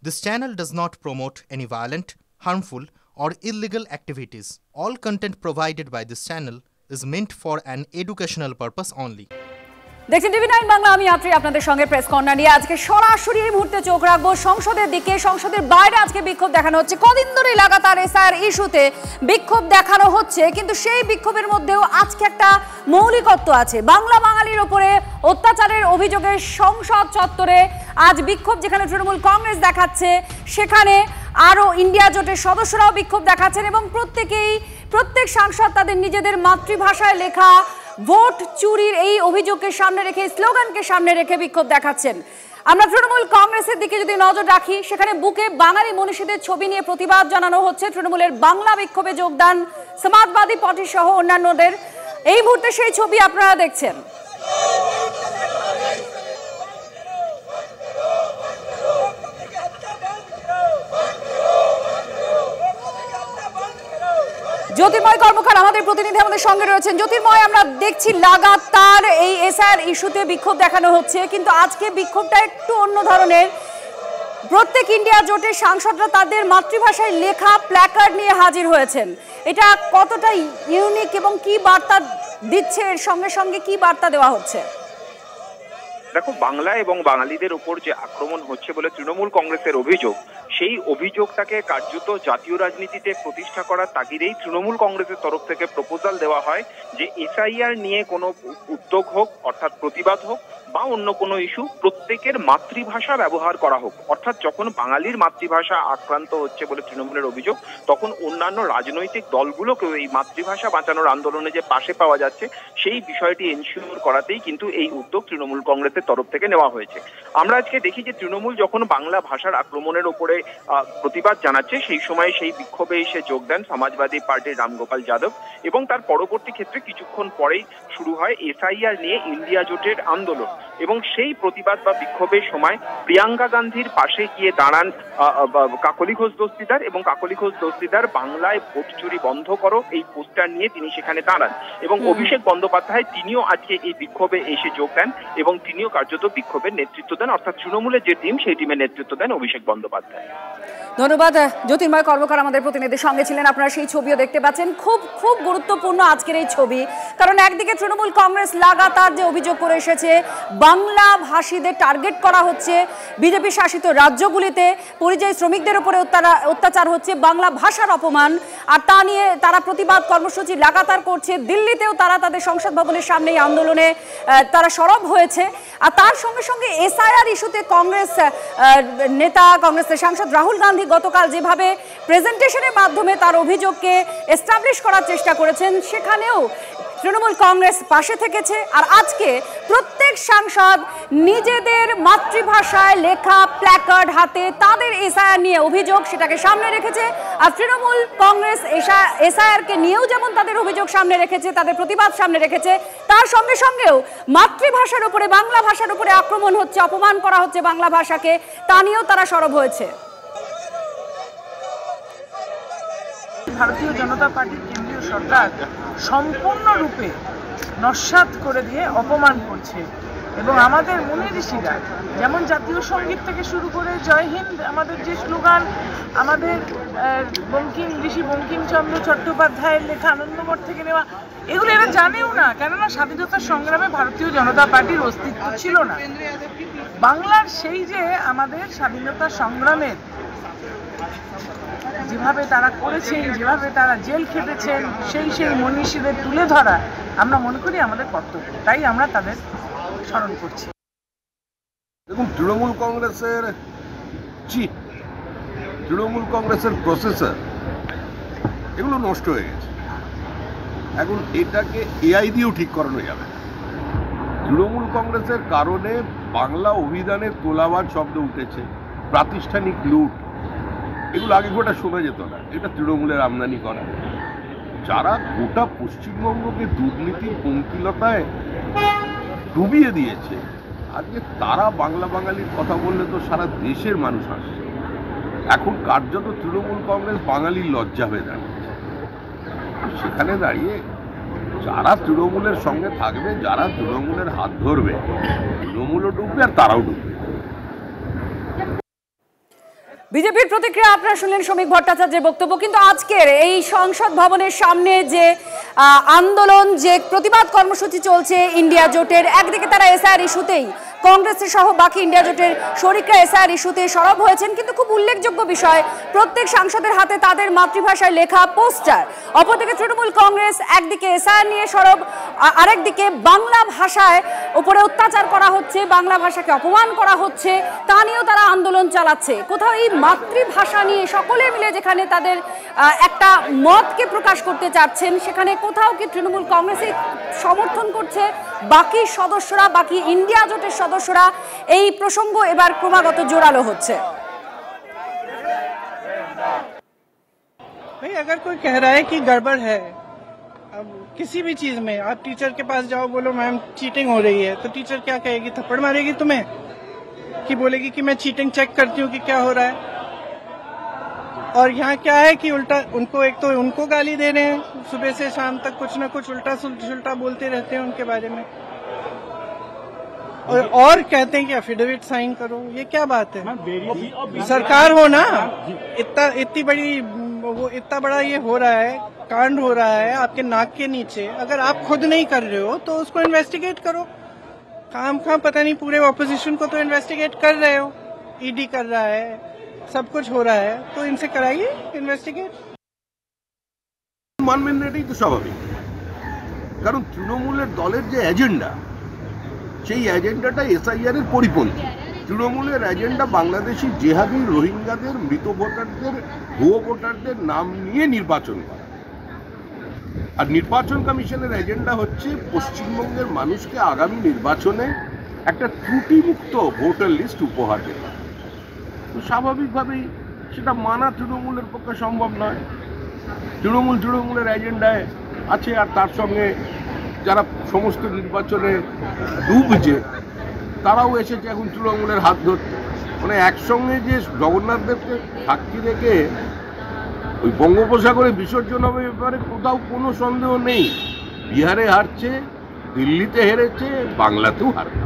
This channel does not promote any violent, harmful, or illegal activities. All content provided by this channel is meant for an educational purpose only. দেখছেন TV 9 Bangla, আমি আত্রি আপনাদের সঙ্গে press corner নিয়ে আজকে সরাসরি এই মুহূর্তে চোখ রাখবো সংসদের দিকে। সংসদের বাইরে আজকে বিক্ষোভ দেখানো হচ্ছে। কদিন ধরে লাগাতার এসআইআর ইস্যুতে বিক্ষোভ দেখানো হচ্ছে, কিন্তু সেই বিক্ষোভের মধ্যেও আজকে একটা মৌলিকত্ব আছে। বাংলা বাঙালির উপরে অত্যাচারের অভিযোগে সংসদ চত্বরে আজ বিক্ষোভ, যেখানে তৃণমূল কংগ্রেস দেখাচ্ছে, সেখানে আরও ইন্ডিয়া জোটের সদস্যরাও বিক্ষোভ দেখাচ্ছেন এবং প্রত্যেক সাংসদ তাদের নিজেদের মাতৃভাষায় লেখা ভোট চুরির এই অভিযোগকে সামনে রেখে, স্লোগানকে সামনে রেখে বিক্ষোভ দেখাচ্ছেন। আমরা তৃণমূল কংগ্রেসের দিকে যদি নজর রাখি, সেখানে বুকে বাঙালি মনীষীদের ছবি নিয়ে প্রতিবাদ জানানো হচ্ছে। তৃণমূলের বাংলা বিক্ষোভে যোগদান সমাজবাদী পার্টি সহ অন্যান্যদের। এই মুহূর্তে সেই ছবি আপনারা দেখছেন। জ্যোতির্ময় কর্মকার আমাদের প্রতিনিধি আমাদের সঙ্গে রয়েছেন। জ্যোতির্ময়, আমরা দেখছি লাগাতার এই এসআইআর ইস্যুতে বিক্ষোভ দেখানো হচ্ছে, কিন্তু আজকে বিক্ষোভটা একটু অন্য ধরনের। প্রত্যেক ইন্ডিয়া জোটের সাংসদরা তাদের মাতৃভাষায় লেখা প্ল্যাকার্ড নিয়ে হাজির হয়েছেন। এটা কতটা ইউনিক এবং কি বার্তা দিচ্ছে, এর সঙ্গে সঙ্গে কি বার্তা দেওয়া হচ্ছে? দেখো, বাংলা এবং বাঙালিদের উপর যে আক্রমণ হচ্ছে বলে তৃণমূল কংগ্রেসের অভিযোগ, সেই অভিযোগটাকে কার্যত জাতীয় রাজনীতিতে প্রতিষ্ঠা করার তাগিদেই তৃণমূল কংগ্রেসের তরফ থেকে প্রপোজাল দেওয়া হয় যে এসআইআর নিয়ে কোনো উদ্যোগ হোক, অর্থাৎ প্রতিবাদ হোক বা অন্য কোনো ইস্যু, প্রত্যেকের মাতৃভাষা ব্যবহার করা হোক। অর্থাৎ যখন বাঙালির মাতৃভাষা আক্রান্ত হচ্ছে বলে তৃণমূলের অভিযোগ, তখন অন্যান্য রাজনৈতিক দলগুলোকেও এই মাতৃভাষা বাঁচানোর আন্দোলনে যে পাশে পাওয়া যাচ্ছে, সেই বিষয়টি এনশিওর করাতেই কিন্তু এই উদ্যোগ তৃণমূল কংগ্রেসের তরফ থেকে নেওয়া হয়েছে। আমরা আজকে দেখি যে তৃণমূল যখন বাংলা ভাষার আক্রমণের উপরে প্রতিবাদ জানাচ্ছে, সেই সময় সেই বিক্ষোভে এসে যোগ দেন সমাজবাদী পার্টির রামগোপাল যাদব, এবং তার পরবর্তী ক্ষেত্রে কিছুক্ষণ পরেই শুরু হয় এসআইআর নিয়ে ইন্ডিয়া জোটের আন্দোলন। এবং সেই প্রতিবাদ বা বিক্ষোভের সময় প্রিয়াঙ্কা গান্ধীর পাশে গিয়ে দাঁড়ান কাকলি ঘোষ দস্তিদার, এবং কাকলি ঘোষ দস্তিদার বাংলায় ভোট চুরি বন্ধ করো এই পোস্টার নিয়ে তিনি সেখানে দাঁড়ান। এবং অভিষেক বন্দ্যোপাধ্যায় তিনিও আজকে এই বিক্ষোভে এসে যোগ দেন এবং তিনিও কার্যত বিক্ষোভের নেতৃত্ব দেন। অর্থাৎ তৃণমূলের যে টিম, সেই টিমের নেতৃত্ব দেন অভিষেক বন্দ্যোপাধ্যায়। ধন্যবাদ। জ্যোতির্ময় কর্মকার আমাদের প্রতিনিধির সঙ্গে ছিলেন। আপনারা সেই ছবিও দেখতে পাচ্ছেন। খুব গুরুত্বপূর্ণ আজকের এই ছবি, কারণ একদিকে তৃণমূল কংগ্রেস লাগাতার যে অভিযোগ করে এসেছে, বাংলা ভাষীদের টার্গেট করা হচ্ছে, বিজেপি শাসিত রাজ্যগুলিতে পরিযায়ী শ্রমিকদের উপরে অত্যাচার হচ্ছে, বাংলা ভাষার অপমান, আর তা নিয়ে তারা প্রতিবাদ কর্মসূচি লাগাতার করছে। দিল্লিতেও তারা তাদের সংসদ ভবনের সামনে এই আন্দোলনে তারা সরব হয়েছে। আর তার সঙ্গে সঙ্গে এসআইআর ইস্যুতে কংগ্রেস নেতা, কংগ্রেসের সাংসদ রাহুল গান্ধী গতকাল যেভাবে প্রেজেন্টেশনের মাধ্যমে তার অভিযোগকে এস্টাবলিশ করার চেষ্টা করেছেন, সেখানেও তৃণমূল কংগ্রেস পাশে থেকেছে। আর আজকে প্রত্যেক সাংসদ নিজেদের মাতৃভাষায় লেখা প্ল্যাকার্ড হাতে তাদের এসআইআর নিয়ে অভিযোগ, সেটাকে সামনে রেখেছে। আর তৃণমূল কংগ্রেস এসআইআরকে নিয়েও যেমন তাদের অভিযোগ সামনে রেখেছে, তাদের প্রতিবাদ সামনে রেখেছে, তার সঙ্গে সঙ্গেও মাতৃভাষার উপরে, বাংলা ভাষার উপরে আক্রমণ হচ্ছে, অপমান করা হচ্ছে বাংলা ভাষাকে, তা নিয়েও তারা সরব হয়েছে। ভারতীয় জনতা পার্টির কেন্দ্রীয় সরকার সম্পূর্ণরূপে নস্যাৎ করে দিয়ে অপমান করছে। এবং আমাদের মুনি ঋষিরা, যেমন জাতীয় সঙ্গীত থেকে শুরু করে জয় হিন্দ, আমাদের যে স্লোগান, আমাদের ঋষি বঙ্কিমচন্দ্র চট্টোপাধ্যায়ের লেখা আনন্দমঠ থেকে নেওয়া, এগুলো এরা জানেও না, কেননা স্বাধীনতার সংগ্রামে ভারতীয় জনতা পার্টির অস্তিত্ব ছিল না। বাংলার সেই যে আমাদের স্বাধীনতা সংগ্রামের যেভাবে তারা করেছেন, যেভাবে তারা জেল খেটেছেন, সেই মনীষীদের তুলে ধরা আমরা মনে করি আমাদের কর্তব্য, তাই আমরা তাদের স্মরণ করছি। দেখুন, তৃণমূল কংগ্রেসের চিট, তৃণমূল কংগ্রেসের প্রসেসর, এগুলো নষ্ট হয়ে গেছে। এখন এটাকে এআই দিয়েও ঠিক করানো যাবে না। তৃণমূল কংগ্রেসের কারণে বাংলা অভিধানে তোলাবাদ শব্দ উঠেছে, প্রাতিষ্ঠানিক লুট, এগুলো আগে গোটা শোনা যেত না। এটা তৃণমূলের আমদানি করা, যারা গোটা পশ্চিমবঙ্গকে দুর্নীতির পঙ্কিলতায় ডুবিয়ে দিয়েছে, আজকে তারা বাংলা বাঙালির কথা বললে তো সারা দেশের মানুষ আসছে। এখন কার্যত তৃণমূল কংগ্রেস বাঙালির লজ্জা হয়ে দাঁড়িয়েছে। সেখানে দাঁড়িয়ে যারা তৃণমূলের সঙ্গে থাকবে, যারা তৃণমূলের হাত ধরবে, তৃণমূলও ডুববে আর তারাও ডুববে। বিজেপির প্রতিক্রিয়া আপনারা শুনলেন শ্রমিক ভট্টাচার্যের বক্তব্য। কিন্তু আজকের এই সংসদ ভবনের সামনে যে আন্দোলন, যে প্রতিবাদ কর্মসূচি চলছে ইন্ডিয়া জোটের, একদিকে তারা এসআইআর ইস্যুতেই, কংগ্রেসের সহ বাকি ইন্ডিয়া জোটের শরিকরা এসআইআর ইস্যুতে সরব হয়েছেন। কিন্তু খুব উল্লেখযোগ্য বিষয়, প্রত্যেক সাংসদের হাতে তাদের মাতৃভাষায় লেখা পোস্টার। অপরদিকে তৃণমূল কংগ্রেস একদিকে এসআইআর নিয়ে সরব, আরেকদিকে বাংলা ভাষায় উপরে অত্যাচার করা হচ্ছে, বাংলা ভাষাকে অপমান করা হচ্ছে, তা নিয়েও তারা আন্দোলন চালাচ্ছে। কোথাও এই মাতৃভাষা নিয়ে সকলে মিলে যেখানে তাদের একটা মতকে প্রকাশ করতে চাচ্ছেন, সেখানে কোথাও কি তৃণমূল কংগ্রেসে সমর্থন করছে বাকি সদস্যরা, বাকি ইন্ডিয়া জোটের সদস্যরা? এই প্রসঙ্গ এবার ক্রমাগত জোরালো হচ্ছে। भाई अगर कोई कह रहा है कि गड़बड़ है, अब किसी भी चीज में आप टीचर के पास जाओ, बोलो मैम चीटिंग हो रही है, तो टीचर क्या कहेगी? थप्पड़ मारेगी तुम्हें कि बोलेगी कि मैं चीटिंग चेक करती हूँ कि क्या हो रहा है। और यहाँ क्या है कि उल्टा उनको, एक तो उनको गाली दे रहे हैं, सुबह से शाम तक कुछ ना कुछ उल्टा सुल्टा बोलते रहते हैं उनके बारे में, और कहते हैं कि एफिडेविट साइन करो। ये क्या बात है? सरकार हो ना, इतनी बड़ी, वो इतना बड़ा ये हो रहा है, कांड हो रहा है आपके नाक के नीचे, अगर आप खुद नहीं कर रहे हो तो उसको इन्वेस्टिगेट करो। काम पता नहीं, पूरे ऑपोजिशन को तो इन्वेस्टिगेट कर रहे हो, ईडी कर रहा है, सब कुछ हो रहा है, तो इनसे कराइए इन्वेस्टिगेट। মানবেন না, এটাই তো স্বাভাবিক। কারণ তৃণমূলের দলের যে এজেন্ডা, সেই এজেন্ডাটা এসআইআর এর পরিপন্থী। তৃণমূলের এজেন্ডা বাংলাদেশি জেহাদি রোহিঙ্গাদের, মৃত ভোটারদের, ভুয়ো ভোটারদের নাম নিয়ে নির্বাচন করা। আর নির্বাচন কমিশনের এজেন্ডা হচ্ছে পশ্চিমবঙ্গের মানুষকে আগামী নির্বাচনে একটা ত্রুটিমুক্ত ভোটার লিস্ট উপহার দেওয়া। তো স্বাভাবিকভাবেই সেটা মানা তৃণমূলের পক্ষে সম্ভব নয়। তৃণমূলের এজেন্ডায় আছে, আর তার সঙ্গে যারা সমস্ত নির্বাচনে ডুবছে তারাও এসেছে এখন তৃণমূলের হাত ধরতে। মানে একসঙ্গে যে জগন্নাথ দেবকে সাক্ষী রেখে ওই বঙ্গোপসাগরে বিসর্জন হবে, ব্যাপারে কোথাও কোনো সন্দেহ নেই। বিহারে হারছে, দিল্লিতে হেরেছে, বাংলাতেও হারবে।